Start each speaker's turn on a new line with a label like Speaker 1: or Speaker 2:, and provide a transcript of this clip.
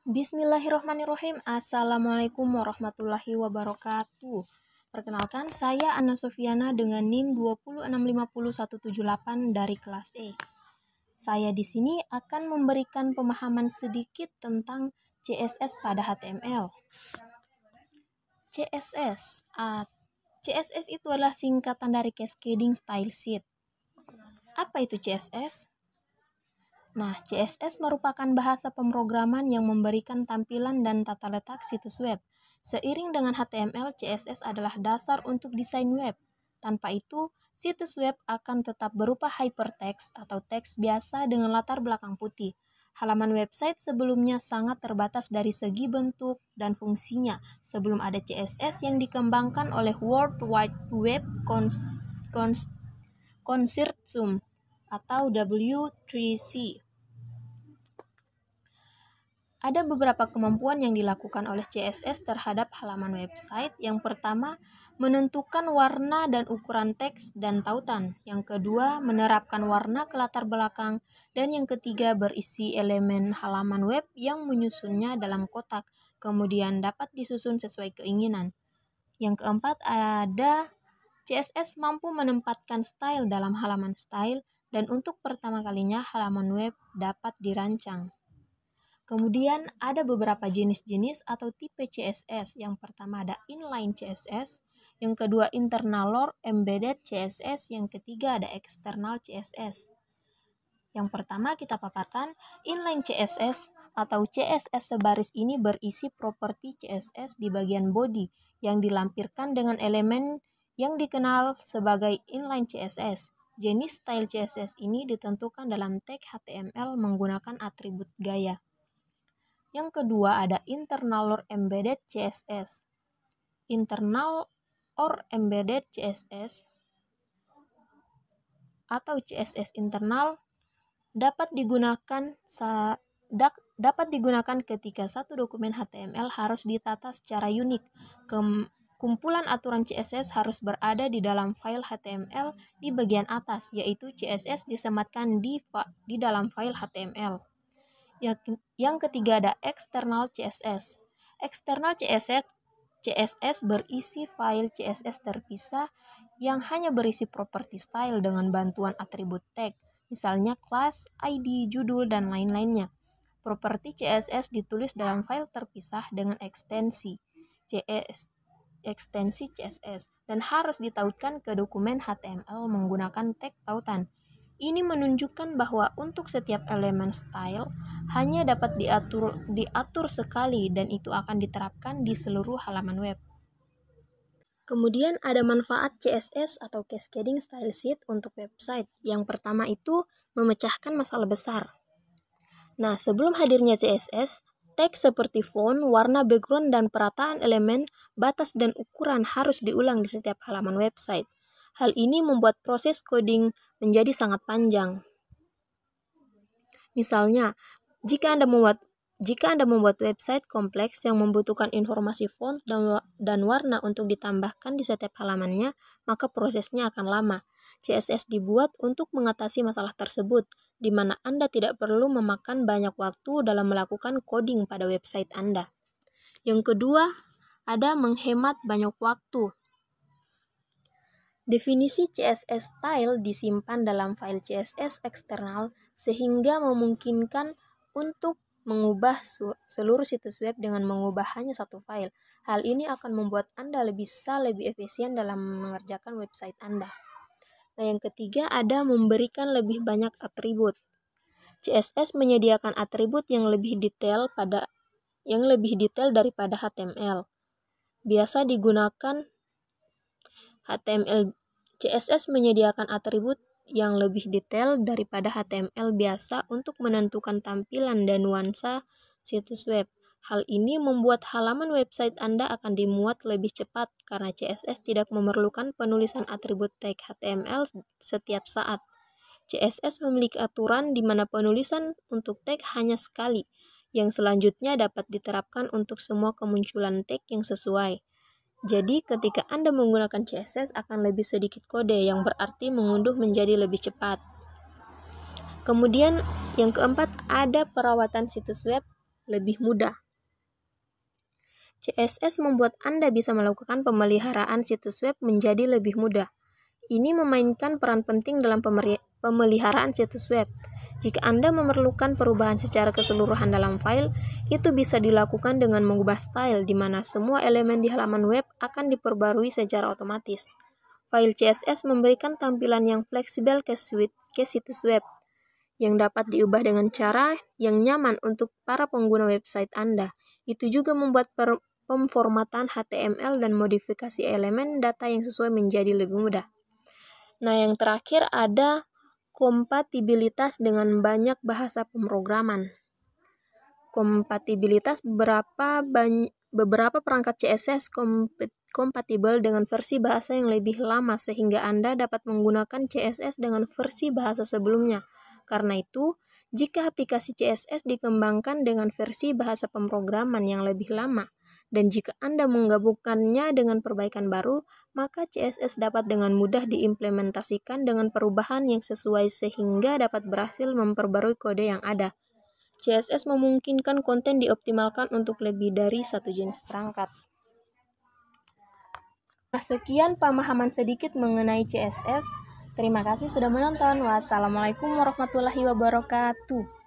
Speaker 1: Bismillahirrahmanirrahim. Assalamualaikum warahmatullahi wabarakatuh. Perkenalkan, saya Anna Sofiana dengan NIM 206507178 dari kelas E. Saya di sini akan memberikan pemahaman sedikit tentang CSS pada HTML. CSS itu adalah singkatan dari Cascading Style Sheet. Apa itu CSS? Nah, CSS merupakan bahasa pemrograman yang memberikan tampilan dan tata letak situs web. Seiring dengan HTML, CSS adalah dasar untuk desain web. Tanpa itu, situs web akan tetap berupa hypertext atau teks biasa dengan latar belakang putih. Halaman website sebelumnya sangat terbatas dari segi bentuk dan fungsinya sebelum ada CSS yang dikembangkan oleh World Wide Web Consortium atau W3C. Ada beberapa kemampuan yang dilakukan oleh CSS terhadap halaman website. Yang pertama, menentukan warna dan ukuran teks dan tautan. Yang kedua, menerapkan warna ke latar belakang. Dan yang ketiga, berisi elemen halaman web yang menyusunnya dalam kotak, kemudian dapat disusun sesuai keinginan. Yang keempat, ada CSS mampu menempatkan style dalam halaman style, dan untuk pertama kalinya halaman web dapat dirancang. Kemudian ada beberapa jenis-jenis atau tipe CSS. Yang pertama ada inline CSS, yang kedua internal or embedded CSS, yang ketiga ada external CSS. Yang pertama kita paparkan inline CSS atau CSS sebaris ini berisi properti CSS di bagian body yang dilampirkan dengan elemen yang dikenal sebagai inline CSS. Jenis style CSS ini ditentukan dalam tag HTML menggunakan atribut gaya. Yang kedua ada internal or embedded CSS. Internal or embedded CSS atau CSS internal dapat digunakan ketika satu dokumen HTML harus ditata secara unik. Kumpulan aturan CSS harus berada di dalam file HTML di bagian atas, yaitu CSS disematkan di dalam file HTML. Yang ketiga ada external CSS. External CSS berisi file CSS terpisah yang hanya berisi properti style dengan bantuan atribut tag, misalnya class, ID, judul, dan lain-lainnya. Properti CSS ditulis dalam file terpisah dengan ekstensi CSS dan harus ditautkan ke dokumen HTML menggunakan tag tautan. Ini menunjukkan bahwa untuk setiap elemen style hanya dapat diatur sekali dan itu akan diterapkan di seluruh halaman web. Kemudian ada manfaat CSS atau Cascading Style Sheet untuk website. Yang pertama itu memecahkan masalah besar. Nah, sebelum hadirnya CSS, teks seperti font, warna background, dan perataan elemen, batas, dan ukuran harus diulang di setiap halaman website. Hal ini membuat proses coding menjadi sangat panjang. Misalnya, jika Anda membuat website kompleks yang membutuhkan informasi font dan warna untuk ditambahkan di setiap halamannya, maka prosesnya akan lama. CSS dibuat untuk mengatasi masalah tersebut, di mana Anda tidak perlu memakan banyak waktu dalam melakukan coding pada website Anda. Yang kedua, ada menghemat banyak waktu. Definisi CSS style disimpan dalam file CSS eksternal sehingga memungkinkan untuk mengubah seluruh situs web dengan mengubah hanya satu file. Hal ini akan membuat Anda bisa lebih efisien dalam mengerjakan website Anda. Nah, yang ketiga ada memberikan lebih banyak atribut. CSS menyediakan atribut yang lebih detail daripada HTML. Biasa digunakan CSS menyediakan atribut yang lebih detail daripada HTML biasa untuk menentukan tampilan dan nuansa situs web. Hal ini membuat halaman website Anda akan dimuat lebih cepat karena CSS tidak memerlukan penulisan atribut tag HTML setiap saat. CSS memiliki aturan di mana penulisan untuk tag hanya sekali, yang selanjutnya dapat diterapkan untuk semua kemunculan tag yang sesuai. Jadi, ketika Anda menggunakan CSS akan lebih sedikit kode, yang berarti mengunduh menjadi lebih cepat. Kemudian, yang keempat, ada perawatan situs web lebih mudah. CSS membuat Anda bisa melakukan pemeliharaan situs web menjadi lebih mudah. Ini memainkan peran penting dalam pemeliharaan situs web. Jika Anda memerlukan perubahan secara keseluruhan dalam file, itu bisa dilakukan dengan mengubah style di mana semua elemen di halaman web akan diperbarui secara otomatis. File CSS memberikan tampilan yang fleksibel ke situs web, yang dapat diubah dengan cara yang nyaman untuk para pengguna website Anda. Itu juga membuat pemformatan HTML dan modifikasi elemen data yang sesuai menjadi lebih mudah. Nah, yang terakhir ada kompatibilitas dengan banyak bahasa pemrograman. Kompatibilitas beberapa perangkat CSS kompatibel dengan versi bahasa yang lebih lama sehingga Anda dapat menggunakan CSS dengan versi bahasa sebelumnya. Karena itu, jika aplikasi CSS dikembangkan dengan versi bahasa pemrograman yang lebih lama, dan jika Anda menggabungkannya dengan perbaikan baru, maka CSS dapat dengan mudah diimplementasikan dengan perubahan yang sesuai sehingga dapat berhasil memperbarui kode yang ada. CSS memungkinkan konten dioptimalkan untuk lebih dari satu jenis perangkat. Nah, sekian pemahaman sedikit mengenai CSS. Terima kasih sudah menonton. Wassalamualaikum warahmatullahi wabarakatuh.